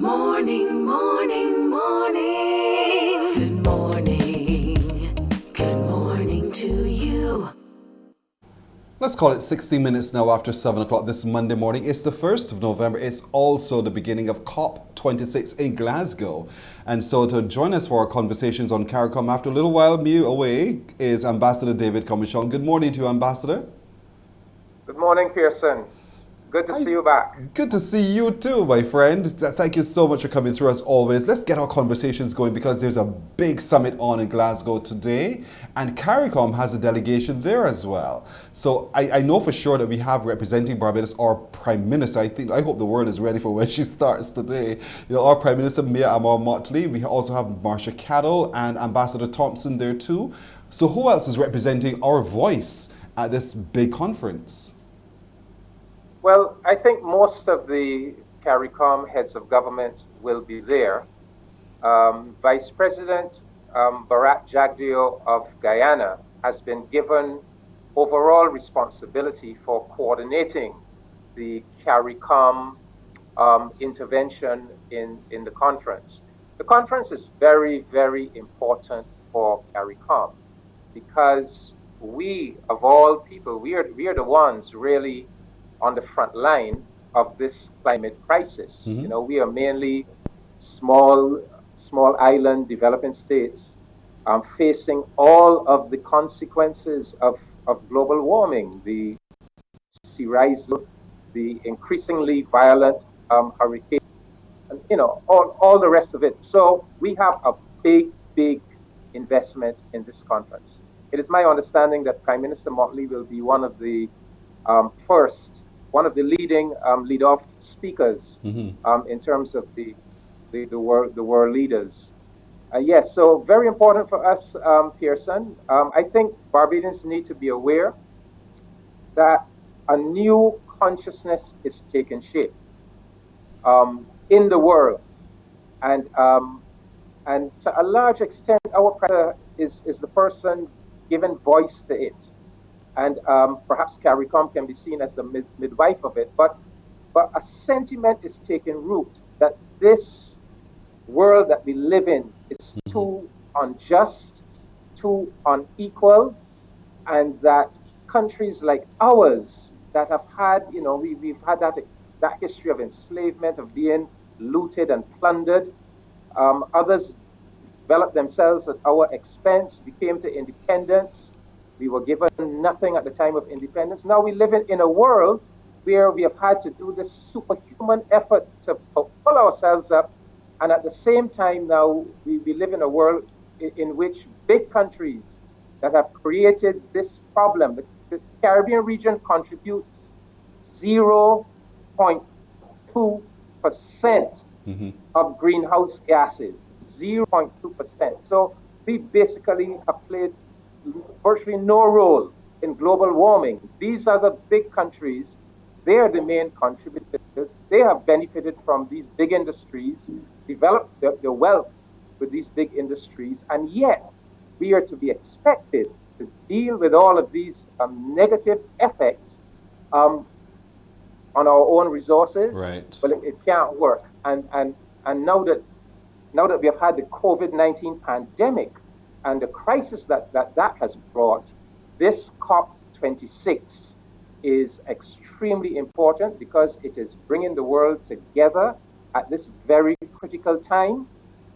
Morning, morning, morning. Good morning. Good morning to you. Let's call it 60 minutes now after 7 o'clock this Monday morning. It's the 1st of November. It's also the beginning of COP26 in Glasgow. And so to join us for our conversations on CARICOM after a little while away is Ambassador David Comissiong. Good morning to you, Ambassador. Good morning, Pearson. Good to see you back. Good to see you too, my friend. Thank you so much for coming through as always. Let's get our conversations going because there's a big summit on in Glasgow today and CARICOM has a delegation there as well. So I know for sure that we have representing Barbados our Prime Minister. I hope the world is ready for when she starts today. You know, our Prime Minister, Amor Mottley. We also have Marsha Cadell and Ambassador Thompson there too. So who else is representing our voice at this big conference? Well, I think most of the CARICOM heads of government will be there. Vice President Bharat Jagdeo of Guyana has been given overall responsibility for coordinating the CARICOM intervention in the conference. The conference is very, very important for CARICOM because we, of all people, we are the ones really on the front line of this climate crisis. Mm-hmm. You know, we are mainly small island developing states facing all of the consequences of global warming, the sea rise, the increasingly violent hurricanes, and all the rest of it. So we have a big investment in this conference. It is my understanding that Prime Minister Mottley will be one of the leading lead-off speakers in terms of the world leaders. Yes, so very important for us, Pearson. I think Barbadians need to be aware that a new consciousness is taking shape in the world, and to a large extent, our president is the person giving voice to it. And perhaps CARICOM can be seen as the midwife of it. But a sentiment is taking root that this world that we live in is too unjust, too unequal, and that countries like ours that have had, we've had that history of enslavement, of being looted and plundered. Others developed themselves at our expense. We came to independence. We were given nothing at the time of independence. Now we live in a world where we have had to do this superhuman effort to pull ourselves up. And at the same time now, we live in a world in which big countries that have created this problem, the Caribbean region contributes 0.2% of greenhouse gases, 0.2%. So we basically have played virtually no role in global warming. These are the big countries. They are the main contributors. They have benefited from these big industries, developed their wealth with these big industries, and yet we are to be expected to deal with all of these negative effects on our own resources. Right. Well, it can't work. And now that we have had the COVID-19 pandemic, and the crisis that has brought, this COP26 is extremely important because it is bringing the world together at this very critical time.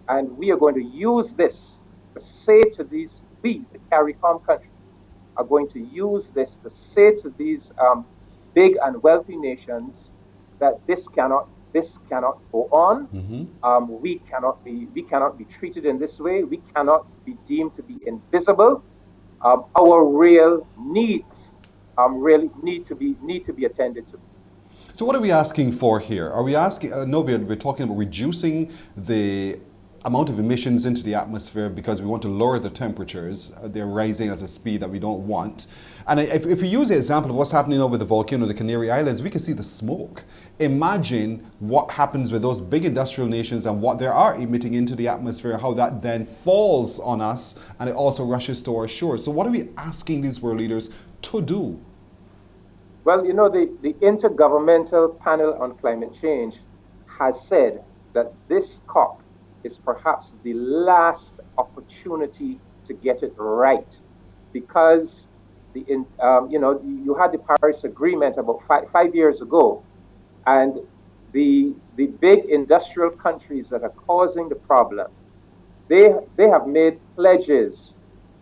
And we are going to use this to say to the CARICOM countries are going to use this to say to these big and wealthy nations that this cannot go on. We cannot be treated in this way. We cannot be deemed to be invisible. Our real needs really need to be attended to. So what are we asking for here? Are we asking? We're talking about reducing the amount of emissions into the atmosphere because we want to lower the temperatures. They're rising at a speed that we don't want. And if we use the example of what's happening over the volcano, the Canary Islands, we can see the smoke. Imagine what happens with those big industrial nations and what they are emitting into the atmosphere, how that then falls on us and it also rushes to our shores. So what are we asking these world leaders to do? Well, the Intergovernmental Panel on Climate Change has said that this COP is perhaps the last opportunity to get it right, because you had the Paris Agreement about five years ago, and the big industrial countries that are causing the problem, they have made pledges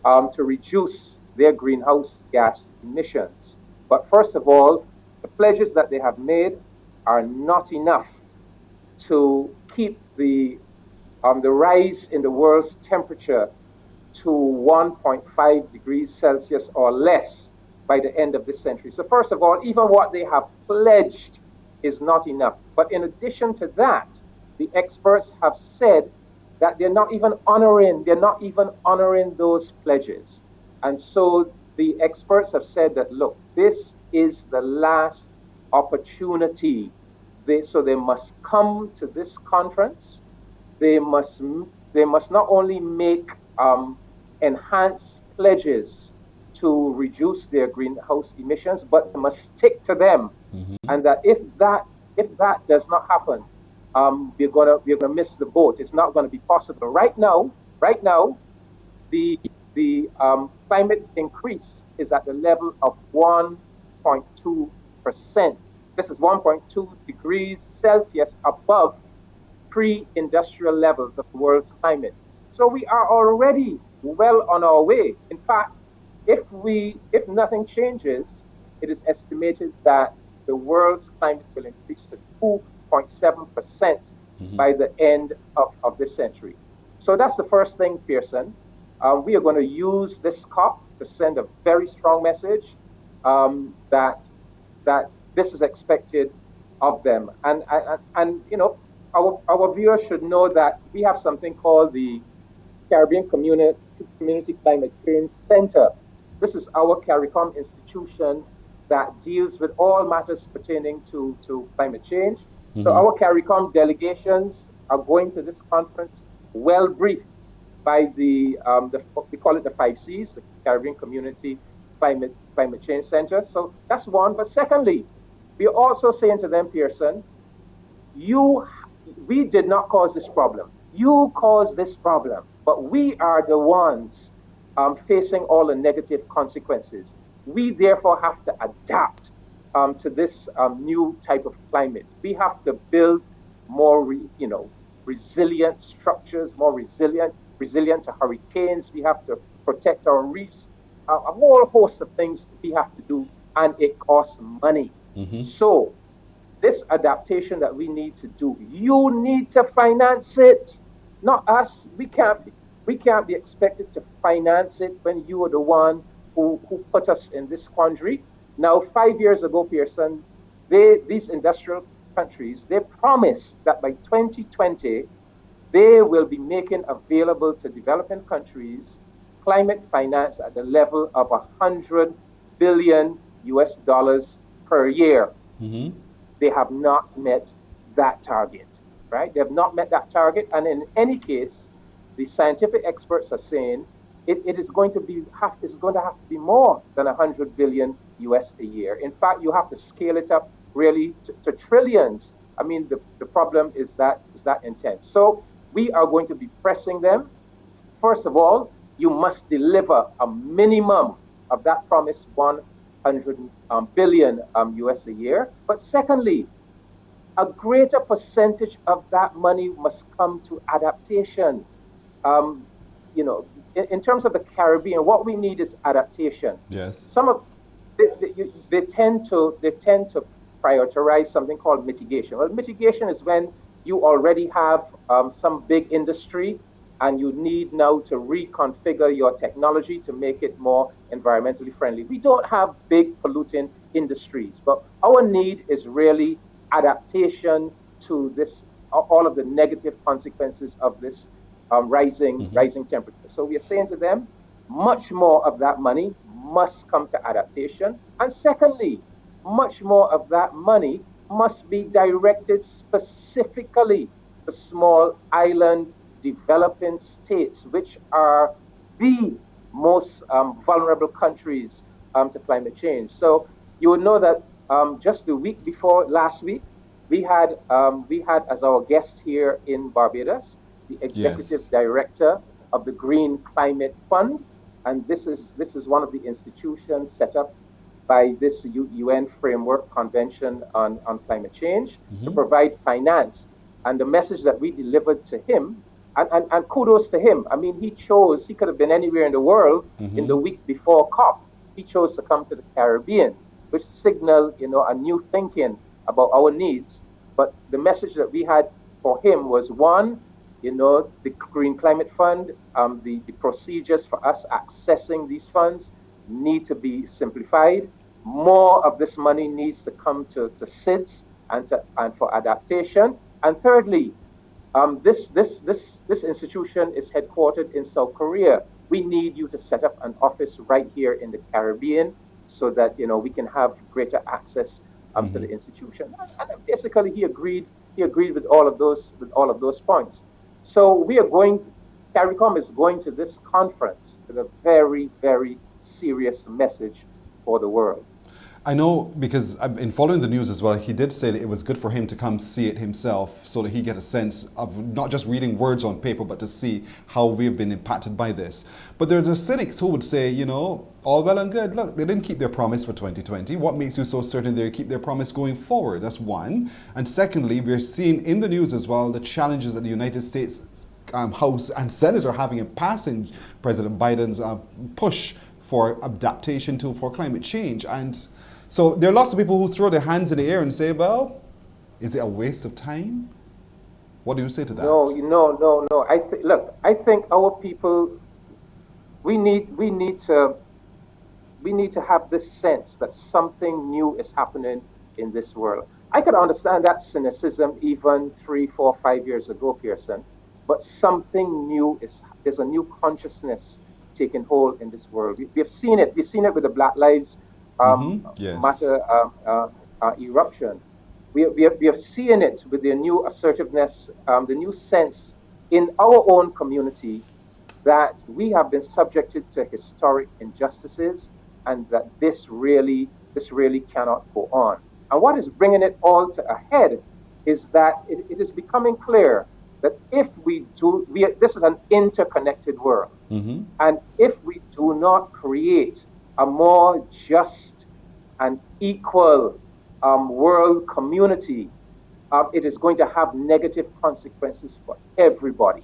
to reduce their greenhouse gas emissions. But first of all, the pledges that they have made are not enough to keep the rise in the world's temperature to 1.5 degrees Celsius or less by the end of this century. So first of all, even what they have pledged is not enough. But in addition to that, the experts have said that they're not even honoring those pledges. And so the experts have said that, look, this is the last opportunity. So they must come to this conference. They must they must not only make enhanced pledges to reduce their greenhouse emissions, but they must stick to them. And that if that does not happen, we're gonna miss the boat. It's not going to be possible. Right now, the climate increase is at the level of 1.2%. This is 1.2 degrees Celsius above pre-industrial levels of the world's climate. So we are already well on our way. In fact, if nothing changes, it is estimated that the world's climate will increase to 2.7% by the end of this century. So that's the first thing, Pearson. We are going to use this COP to send a very strong message that this is expected of them. And our viewers should know that we have something called the Caribbean Community Climate Change Center. This is our CARICOM institution that deals with all matters pertaining to climate change. So our CARICOM delegations are going to this conference well briefed by we call it the 5Cs, the Caribbean Community Climate Change Center. So that's one. But secondly, we're also saying to them, Pearson, we did not cause this problem. You caused this problem, but we are the ones facing all the negative consequences. We therefore have to adapt to this new type of climate. We have to build more, resilient structures, more resilient to hurricanes. We have to protect our reefs. A whole host of things we have to do, and it costs money. So this adaptation that we need to do, you need to finance it, not us. We can't be expected to finance it when you are the one who put us in this quandary. Now, 5 years ago, Pearson, these industrial countries, they promised that by 2020, they will be making available to developing countries climate finance at the level of $100 billion per year. They have not met that target, right? They have not met that target. And in any case, the scientific experts are saying it is going to have to be more than $100 billion a year. In fact, you have to scale it up really to trillions. I mean, the problem is that intense. So we are going to be pressing them. First of all, you must deliver a minimum of that promised $100 billion a year. But secondly, a greater percentage of that money must come to adaptation. In terms of the Caribbean, what we need is adaptation. Yes. Some of they tend to prioritize something called mitigation. Well, mitigation is when you already have some big industry and you need now to reconfigure your technology to make it more environmentally friendly. We don't have big polluting industries, but our need is really adaptation to this, all of the negative consequences of this rising temperature. So we are saying to them, much more of that money must come to adaptation. And secondly, much more of that money must be directed specifically to small island developing states, which are the most vulnerable countries to climate change. So you would know that just the week before last week, we had as our guest here in Barbados the executive Yes. director of the Green Climate Fund, and this is one of the institutions set up by this UN Framework Convention on Climate Change to provide finance. And the message that we delivered to him, and kudos to him. I mean, he could have been anywhere in the world in the week before COP. He chose to come to the Caribbean, which signaled, a new thinking about our needs. But the message that we had for him was one, the Green Climate Fund, the procedures for us accessing these funds need to be simplified. More of this money needs to come to SIDS and for adaptation. And thirdly, this institution is headquartered in South Korea. We need you to set up an office right here in the Caribbean so that we can have greater access to the institution. And basically, he agreed. He agreed with all of those points. So CARICOM is going to this conference with a very, very serious message for the world. I know because in following the news as well, he did say that it was good for him to come see it himself so that he get a sense of not just reading words on paper, but to see how we've been impacted by this. But there are the cynics who would say, all well and good. Look, they didn't keep their promise for 2020. What makes you so certain they'll keep their promise going forward? That's one. And secondly, we're seeing in the news as well the challenges that the United States House and Senate are having in passing President Biden's push for adaptation for climate change. And so there are lots of people who throw their hands in the air and say, well, is it a waste of time? What do you say to that? No. I think our people, we need to have this sense that something new is happening in this world. I could understand that cynicism even 3, 4, 5 years ago, Pearson, but something new there's a new consciousness taking hold in this world. We've seen it. We've seen it with the Black Lives Yes. Matter eruption. We have seen it with the new assertiveness, the new sense in our own community that we have been subjected to historic injustices and that this really cannot go on. And what is bringing it all to a head is that it is becoming clear that if this is an interconnected world. And if we do not create a more just and equal world community, it is going to have negative consequences for everybody.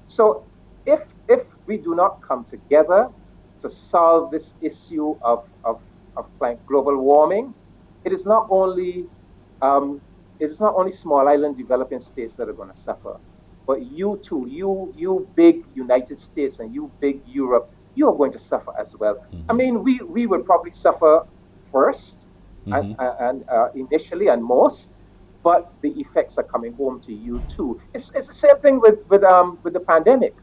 So if we do not come together to solve this issue of global warming, it is not only small island developing states that are going to suffer, but you too, you big United States and you big Europe, you are going to suffer as well. I mean, we will probably suffer first and initially and most, but the effects are coming home to you too. It's the same thing with the pandemic,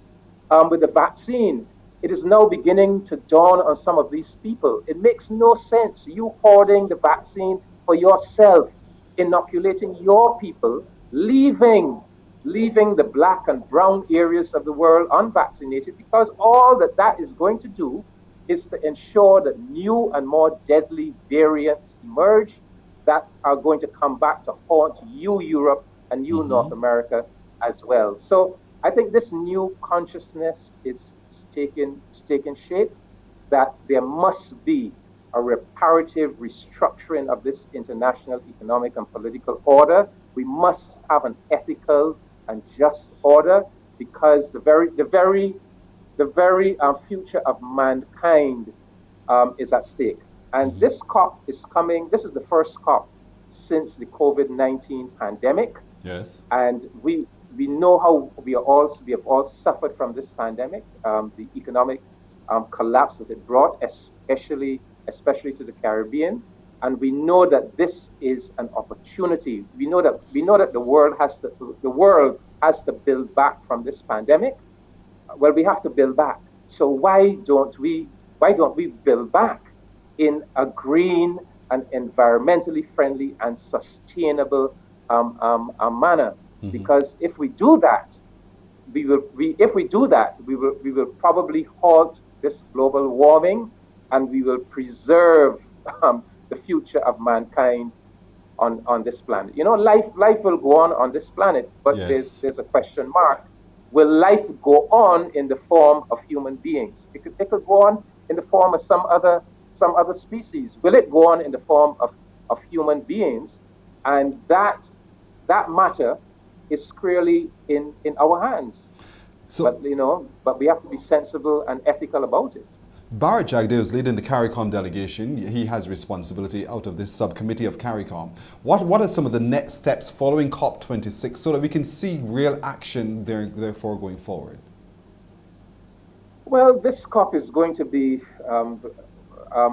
with the vaccine. It is now beginning to dawn on some of these people. It makes no sense you hoarding the vaccine for yourself, inoculating your people, leaving the black and brown areas of the world unvaccinated, because all that is going to do is to ensure that new and more deadly variants emerge that are going to come back to haunt you, Europe, and you, North America, as well. So I think this new consciousness is taking shape, that there must be a reparative restructuring of this international economic and political order. We must have an ethical and just order, because the very future of mankind is at stake. And this COP is coming. This is the first COP since the COVID-19 pandemic. Yes. And we know how we have all suffered from this pandemic, the economic collapse that it brought, especially to the Caribbean. And we know that this is an opportunity. We know that the world has to build back from this pandemic. Well, we have to build back. So why don't we build back in a green and environmentally friendly and sustainable manner? Because if we do that, we will probably halt this global warming, and we will preserve the future of mankind on this planet. You know, life will go on this planet, but Yes. there's a question mark. Will life go on in the form of human beings? It could go on in the form of some other species. Will it go on in the form of human beings? And that matter is squarely in our hands. So But we have to be sensible and ethical about it. Bharat Jagdev is leading the CARICOM delegation. He has responsibility out of this subcommittee of CARICOM. What are some of the next steps following COP26 so that we can see real action therefore going forward? Well, this COP is going to be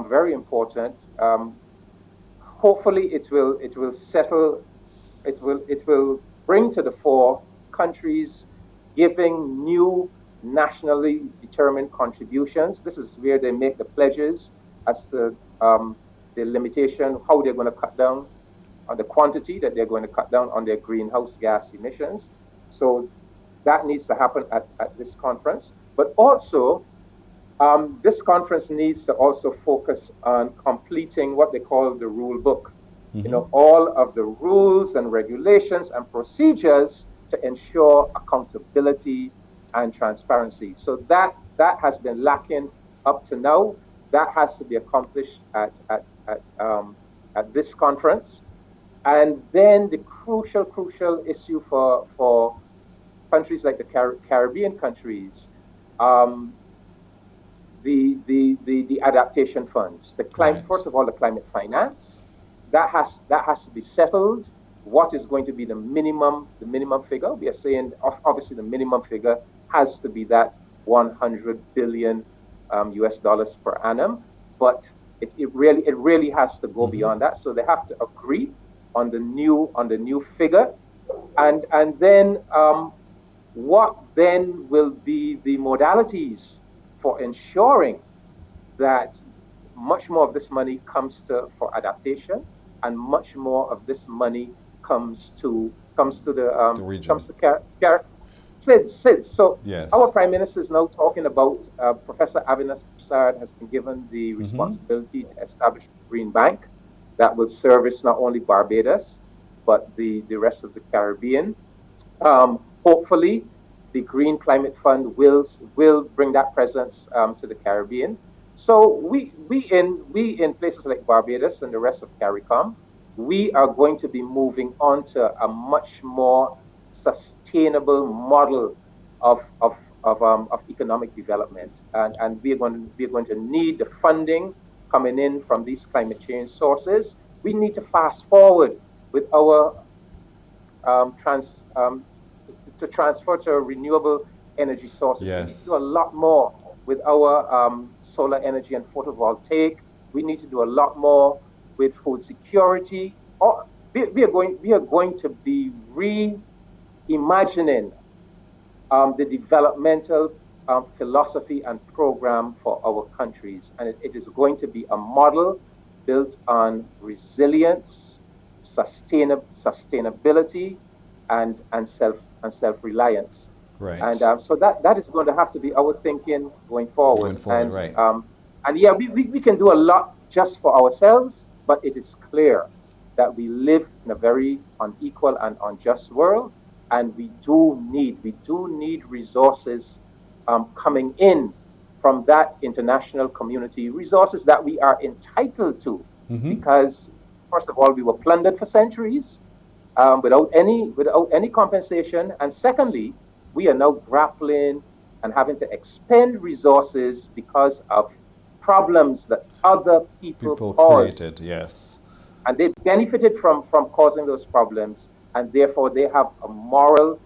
very important. Hopefully, it will settle. It will bring to the fore countries giving new nationally determined contributions. This is where they make the pledges as to the limitation, how they're going to cut down on the quantity that they're going to cut down on their greenhouse gas emissions. So that needs to happen at this conference. But also, this conference needs to also focus on completing what they call the rule book. You know, all of the rules and regulations and procedures to ensure accountability and transparency. So that has been lacking up to now. That has to be accomplished at this conference. And then the crucial issue for countries like the Caribbean countries, the adaptation funds, the climate. Right. First of all, the climate finance that has to be settled. What is going to be the minimum figure? We are saying obviously the minimum figure has to be that 100 billion US dollars per annum, but it really has to go beyond that. So they have to agree on the new figure, and then what then will be the modalities for ensuring that much more of this money comes for adaptation, and much more of this money comes to the region. comes to SIDS. So Yes. our Prime Minister is now talking about Professor Avinash Prasad has been given the responsibility to establish a green bank that will service not only Barbados but the rest of the Caribbean. Hopefully, the Green Climate Fund will bring that presence to the Caribbean. So we in places like Barbados and the rest of CARICOM, we are going to be moving on to a much more sustainable model of economic development, and we're going to need the funding coming in from these climate change sources. We need to fast forward with our to transfer to renewable energy sources. Yes. We need to do a lot more with our solar energy and photovoltaic. We need to do a lot more with food security. We are going to be reimagining the developmental philosophy and program for our countries, and it is going to be a model built on resilience, sustainability, and self-reliance. Right. And so that is going to have to be our thinking going forward. Going forward, and, right. And yeah, we can do a lot just for ourselves, but it is clear that we live in a very unequal and unjust world, and we do need resources coming in from that international community, resources that we are entitled to, because first of all, we were plundered for centuries without any compensation, and secondly, we are now grappling and having to expend resources because of problems that other people caused. Created. Yes. And they benefited from causing those problems, and therefore they have a moral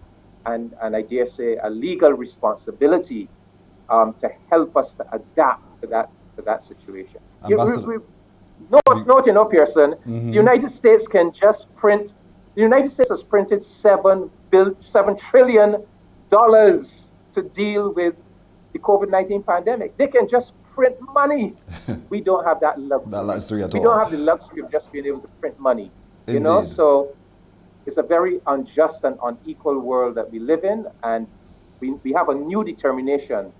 and I dare say a legal responsibility to help us to adapt to that situation. Note, Pearson, the United States can just print. The United States has printed $7 trillion to deal with the COVID-19 pandemic. They can just print money. We don't have that luxury. That luxury at we all. don't have the luxury of just being able to print money. Indeed. So it's a very unjust and unequal world that we live in, and we have a new determination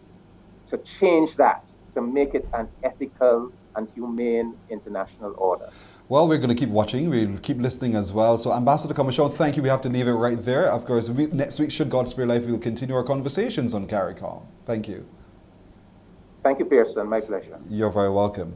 to change that, to make it an ethical and humane international order. Well, we're going to keep watching. We'll keep listening as well. So, Ambassador Comissiong, thank you. We have to leave it right there. Of course, next week, should God spare life, we'll continue our conversations on CARICOM. Thank you. Thank you, Pearson. My pleasure. You're very welcome.